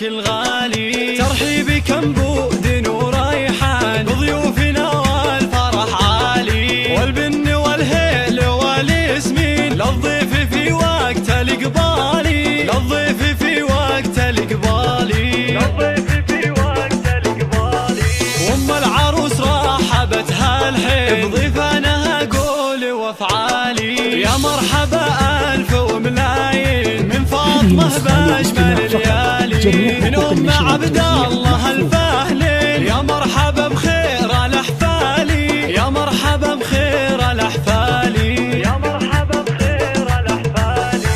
حيك الغالي، ترحيبكم بود وريحان بضيوفنا والفرح عالي، والبن والهيل والياسمين للضيف في وقت الإقبالي، للضيف في وقت الإقبالي، للضيف في وقت الإقبالي. وأم العروس رحبتها الحين بضيفانها قولي وافعالي، يا مرحبا ألف وملايين من فاطمة بأجمل الليالي، من أم عبد الله الفهلين، يا مرحبا بخير الأحفالي، يا مرحبا بخير الأحفالي، يا مرحبا بخير الأحفالي.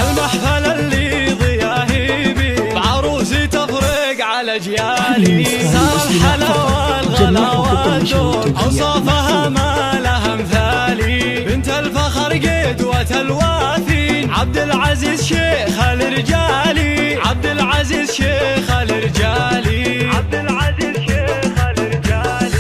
المحفل اللي ضياهي بي بعروسي تفرق على أجيالي، صار الحلا والغلا والدور أوصافها ما لها مثالي، بنت الفخر قدوة الوافين عبد العزيز شيخ الرجالي، عبد العزيز شيخ الرجالي، عبد العزيز شيخ الرجالي.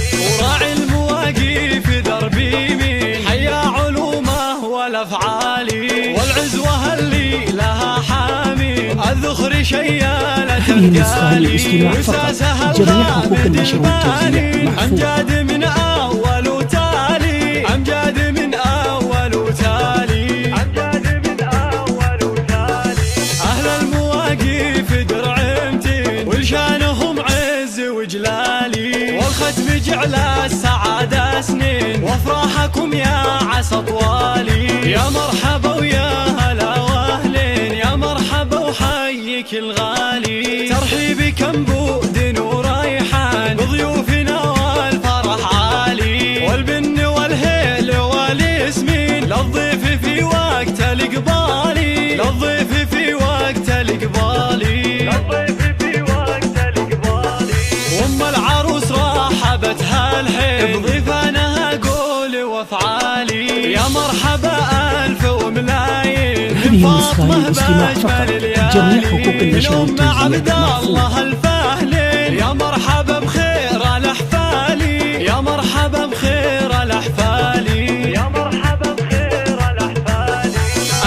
وراعي المواقف دربي مين حيا علومه والافعالي، والعزوه اللي لها حامين الذخر شيالة القالي، وساسها الغامد البالي امجاد من اول وتالي، امجاد من اول وتالي، امجاد من اول وتالي. اهل المواقف درعمتين ولشانهم عز وجلالي، والختم جعل السعادة سنين وافراحكم يا عسى طوالي، يا مرحبا ويا هلا واهلين، يا مرحبا وحيك الغالي، ترحيبكم بود وريحان بضيوفنا والفرح عالي، والبن والهيل والياسمين للضيف في وقت الإقبالي، للضيف في وقت الإقبالي، للضيف في وقت الإقبالي. وأم العروس رحبتها الحين بضيفانها قولي وافعالي، يا مرحبا ألف وملايين من فاطمة بأجمل الليالي، من أم عبد الله الفهلين، يا مرحبا بخير الأحفالي، يا مرحبا بخير الأحفالي، يا مرحبا بخير الأحفالي.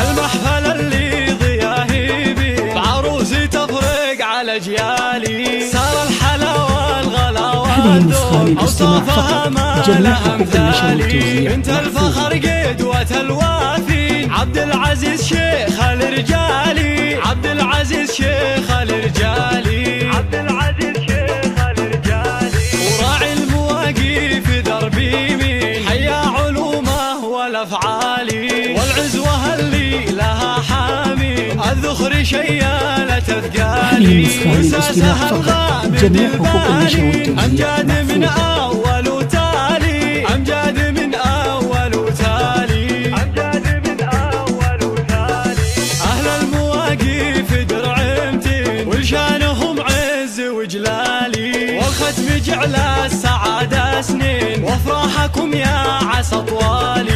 المحفل اللي ضياهي بي بعروسي تفرق على أجيالي، صار الحلا والغلا والذوق أوصافها ما لها مثالي، بنت الفخر قدوة الوافين عبد العزيز شيخ الرجالي، عبد العزيز شيخ الرجالي، عبد العزيز شيخ الرجالي. وراعي المواقف دربي مين حيا علومه والافعالي، والعزوه اللي لها حامين الذخر شيالة اثقالي، وساسها الغامد البالي امجاد من اول وتالي، امجاد من اول وتالي، امجاد من اول وتالي. اهل المواقف درعمتين ولشانهم عز وجلالي، والختم جعل السعادة سنين وافراحكم يا عسى طوالي.